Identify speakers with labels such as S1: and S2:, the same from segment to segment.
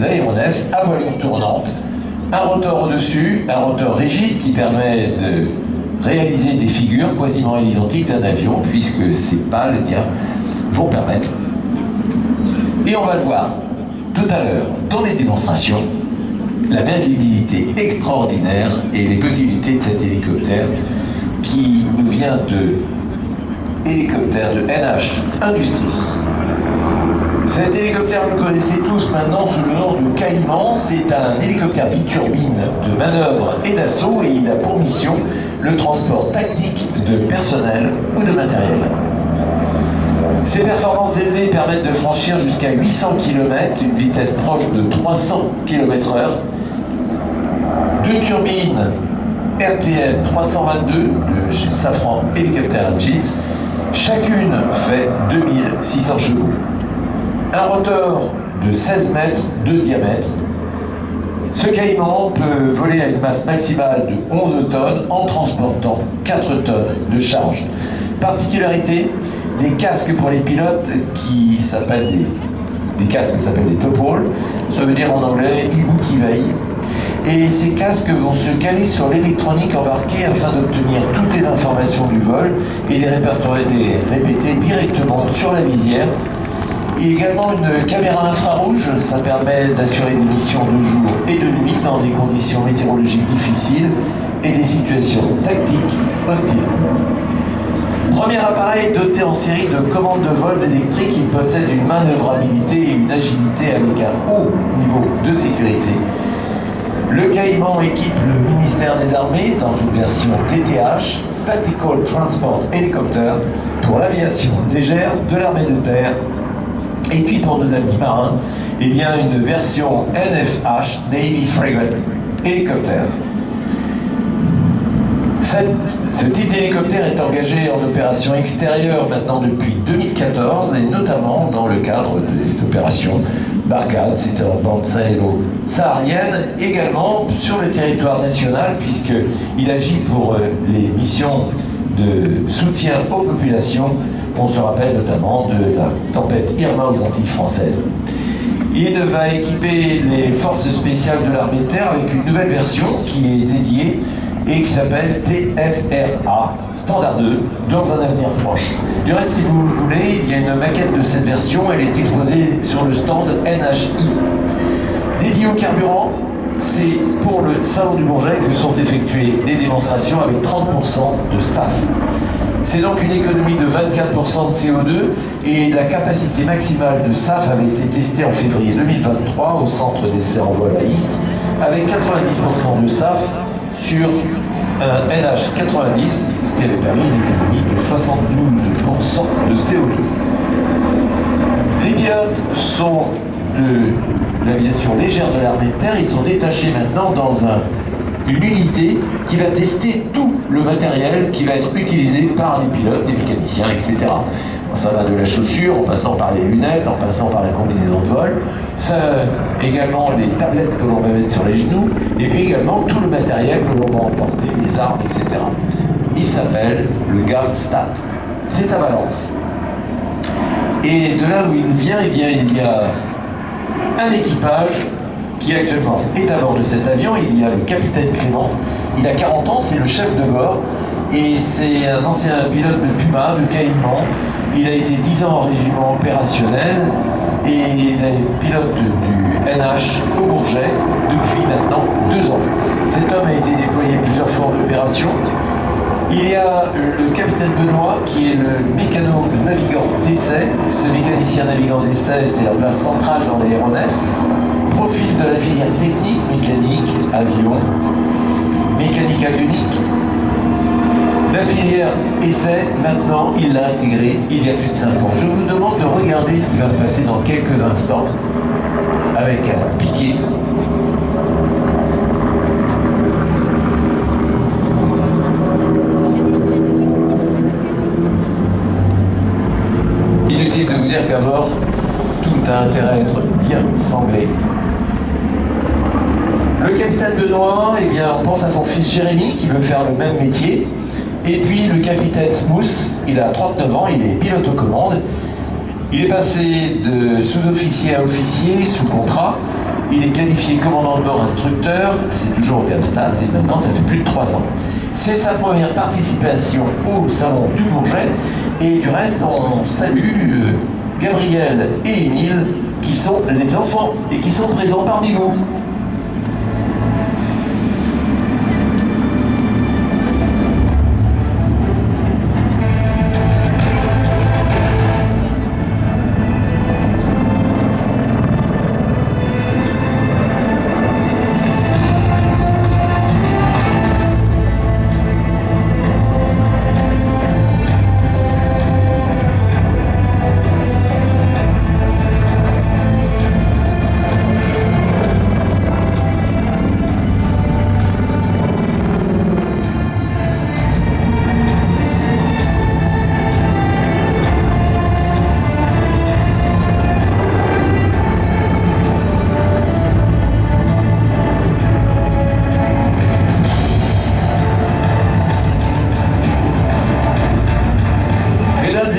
S1: d'aéronef à voilure tournante, un rotor au-dessus, un rotor rigide qui permet de réaliser des figures quasiment identiques d'un avion, puisque ces pales vont permettre, et on va le voir tout à l'heure dans les démonstrations, la maniabilité extraordinaire et les possibilités de cet hélicoptère qui nous vient de hélicoptère de NH Industries. Cet hélicoptère, vous le connaissez tous maintenant sous le nom de Caïman. C'est un hélicoptère biturbine de manœuvre et d'assaut et il a pour mission le transport tactique de personnel ou de matériel. Ses performances élevées permettent de franchir jusqu'à 800 km, une vitesse proche de 300 km/h. Deux turbines RTM 322 de chez Safran Helicopter Engines, chacune fait 2600 chevaux. Un rotor de 16 mètres de diamètre. Ce Caïman peut voler à une masse maximale de 11 tonnes en transportant 4 tonnes de charge. Particularité, des casques pour les pilotes qui s'appellent des casques qui s'appellent des topol, ça veut dire en anglais ibukiwai. Et ces casques vont se caler sur l'électronique embarquée afin d'obtenir toutes les informations du vol et les répéter directement sur la visière. Il y a également une caméra infrarouge, ça permet d'assurer des missions de jour et de nuit dans des conditions météorologiques difficiles et des situations tactiques hostiles. Premier appareil doté en série de commandes de vols électriques, il possède une manœuvrabilité et une agilité avec un haut niveau de sécurité. Le Caïman équipe le ministère des Armées dans une version TTH, Tactical Transport Helicopter, pour l'aviation légère de l'armée de terre. Et puis pour nos amis marins, eh bien une version NFH, Navy Frigate Helicopter. Ce type d'hélicoptère est engagé en opération extérieure maintenant depuis 2014 et notamment dans le cadre des opérations Barkhane, c'était en bande sahélo-saharienne, également sur le territoire national puisqu'il agit pour les missions de soutien aux populations. On se rappelle notamment de la tempête Irma aux Antilles françaises. Il va équiper les forces spéciales de l'armée de terre avec une nouvelle version qui est dédiée et qui s'appelle TFRA Standard 2 dans un avenir proche. Du reste, si vous le voulez, il y a une maquette de cette version, elle est exposée sur le stand NHI. Des biocarburants, c'est pour le salon du Bourget que sont effectuées des démonstrations avec 30% de SAF. C'est donc une économie de 24% de CO2 et la capacité maximale de SAF avait été testée en février 2023 au centre d'essai en vol à Istres avec 90% de SAF sur un NH90, ce qui avait permis une économie de 72% de CO2. Les pilotes sont de l'aviation légère de l'armée de terre, ils sont détachés maintenant dans une unité qui va tester tout le matériel qui va être utilisé par les pilotes, les mécaniciens, etc. Ça va de la chaussure, en passant par les lunettes, en passant par la combinaison de vol, ça, également les tablettes que l'on va mettre sur les genoux, et puis également tout le matériel que l'on va emporter, les armes, etc. Il s'appelle le GAMSTAT. C'est à Valence. Et de là où il vient, eh bien, il y a un équipage qui actuellement est à bord de cet avion. Il y a le capitaine Clément, il a 40 ans, c'est le chef de bord, et c'est un ancien pilote de Puma, de Caïman. Il a été 10 ans en régiment opérationnel, et il est pilote du NH au Bourget depuis maintenant 2 ans. Cet homme a été déployé plusieurs fois en opération. Il y a le capitaine Benoît qui est le mécano-navigant d'essai. Ce mécanicien navigant d'essai, c'est la place centrale dans l'aéronef. Profil de la filière technique, mécanique, avion, mécanique avionique. La filière essai, maintenant, il l'a intégrée il y a plus de 5 ans. Je vous demande de regarder ce qui va se passer dans quelques instants avec un piqué. Inutile de vous dire qu'à bord, tout a intérêt à être bien sanglé. Le capitaine Benoît, eh bien, on pense à son fils Jérémy qui veut faire le même métier. Et puis le capitaine Smooth, il a 39 ans, il est pilote aux commandes. Il est passé de sous-officier à officier sous contrat. Il est qualifié commandant de bord instructeur, c'est toujours au Galstadt et maintenant ça fait plus de 3 ans. C'est sa première participation au Salon du Bourget et du reste on salue Gabriel et Émile qui sont les enfants et qui sont présents parmi vous.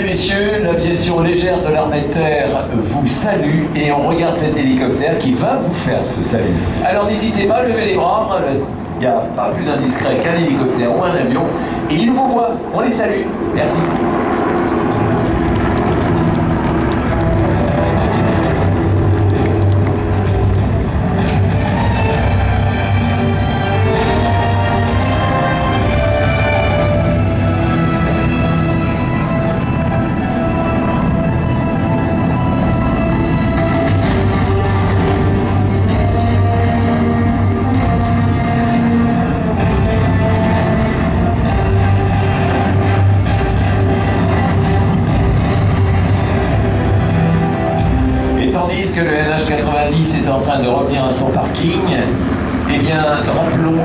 S1: Messieurs, l'aviation légère de l'armée de terre vous salue et on regarde cet hélicoptère qui va vous faire ce salut. Alors n'hésitez pas, levez les bras, il n'y a pas plus indiscret qu'un hélicoptère ou un avion et ils vous voient, on les salue. Merci. Tandis que le NH90 est en train de revenir à son parking, eh bien, rappelons